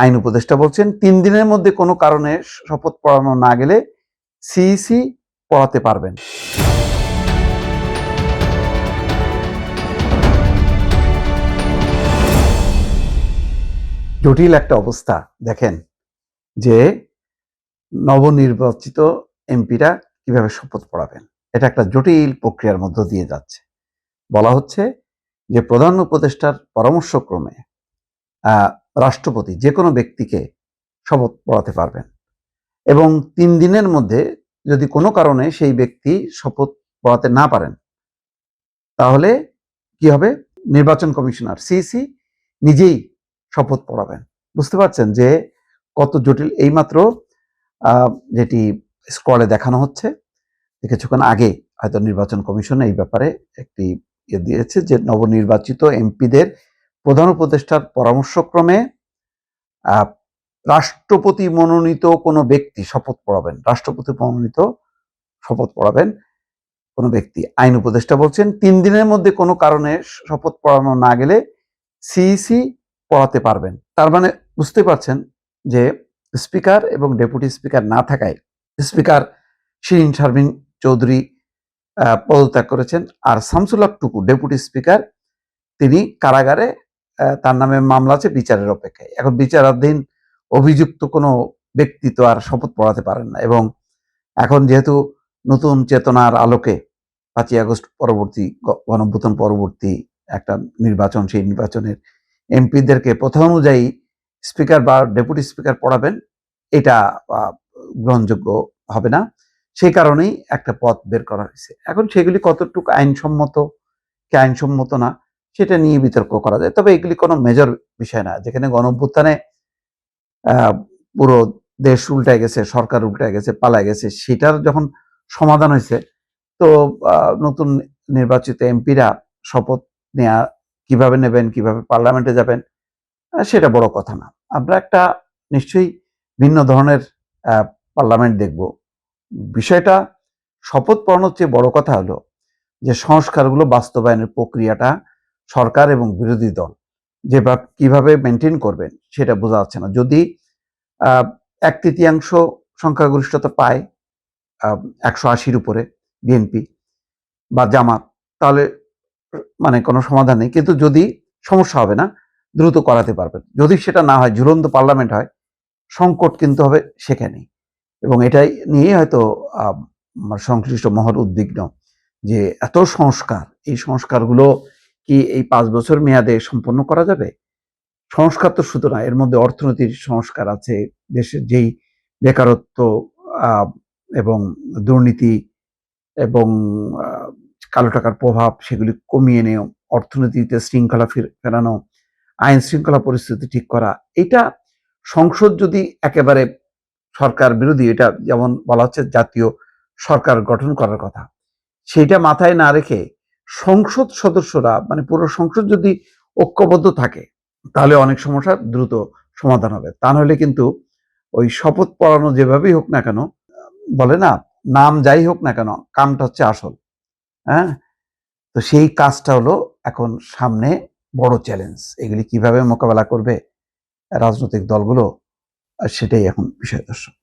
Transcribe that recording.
আইন উপদেষ্টা বলছেন ৩ দিনের মধ্যে কোনো কারণে শপথ পড়ানো না গেলে সিইসি পড়াতে পারবেন। জটিল একটা অবস্থা। দেখেন যে নবনির্বাচিত এমপিরা কিভাবে শপথ পড়াবেন, এটা একটা জটিল প্রক্রিয়ার মধ্য দিয়ে যাচ্ছে। বলা হচ্ছে যে প্রধান উপদেষ্টার পরামর্শক্রমে রাষ্ট্রপতি যে কোনো ব্যক্তিকে শপথ পড়াতে পারবেন এবং ৩ দিনের মধ্যে যদি কোনো কারণে সেই ব্যক্তি শপথ পড়াতে না পারেন তাহলে কি হবে, নির্বাচন কমিশনার সিইসি নিজেই শপথ পড়াবেন। বুঝতে পারছেন যে কত জটিল। এইমাত্র যেটি স্ক্রলে দেখানো হচ্ছে, কিছুক্ষণ আগে হয়তো নির্বাচন কমিশন এই ব্যাপারে একটি দিয়েছে যে নবনির্বাচিত এমপিদের প্রধান উপদেষ্টার পরামর্শক্রমে রাষ্ট্রপতি মনোনীত কোনো ব্যক্তি শপথ পড়াবেন। রাষ্ট্রপতি মনোনীত শপথ পড়াবেন কোনো ব্যক্তি। আইন উপদেষ্টা বলছেন ৩ দিনের মধ্যে কোনো কারণে শপথ পড়ানো না গেলে সিইসি পড়াতে পারবেন। তার মানে বুঝতে পারছেন যে স্পিকার এবং ডেপুটি স্পিকার না থাকায় স্পিকার শিরিন শারমিন চৌধুরী পদত্যাগ করেছেন, আর শামসুল হক টুকু ডেপুটি স্পিকার তিনি কারাগারে, তার নামে মামলা আছে, বিচারের অপেক্ষায়। এখন বিচারাধীন অভিযুক্ত কোনো ব্যক্তি তো আর শপথ পড়াতে পারেন না। এবং এখন যেহেতু নতুন চেতনার আলোকে ৫ই আগস্ট পরবর্তী গণঅভ্যুত্থান পরবর্তী একটা নির্বাচন, সেই নির্বাচনের এমপিদেরকে প্রথা অনুযায়ী স্পিকার বা ডেপুটি স্পিকার পড়াবেন, এটা গ্রহণযোগ্য হবে না। সেই কারণেই একটা পথ বের করা হয়েছে। এখন সেগুলি কতটুকু আইনসম্মত কি আইনসম্মত না সেটা নিয়ে বিতর্ক করা যায়, তবে এগুলি কোনো মেজর বিষয় না। যেখানে গণঅভ্যুত্থানে পুরো দেশ উল্টায় গেছে, সরকার উল্টায় গেছে, পালায় গেছে, সেটার যখন সমাধান হয়েছে, তো নতুন নির্বাচিত এমপিরা শপথ নেওয়া কিভাবে নেবেন, কিভাবে পার্লামেন্টে যাবেন, সেটা বড় কথা না। আমরা একটা নিশ্চয়ই ভিন্ন ধরনের পার্লামেন্ট দেখব। বিষয়টা শপথ পড়ানোর চেয়ে বড় কথা হলো যে সংস্কারগুলো বাস্তবায়নের প্রক্রিয়াটা সরকার এবং বিরোধী দল যেভাবে কিভাবে মেনটেন করবেন সেটা বোঝা যাচ্ছে না। যদি 1/3 সংখ্যাগরিষ্ঠতা পায় 180-র উপরে বিএনপি বা জামাত, তাহলে মানে কোনো সমাধান নেই। কিন্তু যদি সমস্যা হবে না, দ্রুত করাতে পারবেন। যদি সেটা না হয়, ঝুলন্ত পার্লামেন্ট হয়, সংকট কিন্তু হবে সেখানেই। এবং এটাই নিয়ে হয়তো সংশ্লিষ্ট মহল উদ্বিগ্ন যে এত সংস্কার, এই সংস্কারগুলো কি এই 5 বছর মেয়াদে সম্পন্ন করা যাবে? সংস্কার তো শুধু না, এর মধ্যে অর্থনীতির সংস্কার আছে, দেশের যেই বেকারত্ব এবং দুর্নীতি এবং কালো টাকার প্রভাব সেগুলি কমিয়ে নেওয়া, অর্থনীতিতে শৃঙ্খলা ফেরানো, আইন শৃঙ্খলা পরিস্থিতি ঠিক করা। এটা সংসদ যদি একেবারে সরকার বিরোধী, এটা যেমন বলা হচ্ছে জাতীয় সরকার গঠন করার কথা, সেইটা মাথায় না রেখে সংসদ সদস্যরা মানে পুরো সংসদ যদি ঐক্যবদ্ধ থাকে তাহলে অনেক সমস্যার দ্রুত সমাধান হবে। তা নাহলে কিন্তু ওই শপথ পড়ানো যেভাবেই হোক না কেন, বলে না নাম যাই হোক না কেন, কামটা হচ্ছে আসল। হ্যাঁ, তো সেই কাজটা হলো এখন সামনে বড় চ্যালেঞ্জ। এগুলি কিভাবে মোকাবেলা করবে রাজনৈতিক দলগুলো, সেটাই এখন বিষয় দর্শক।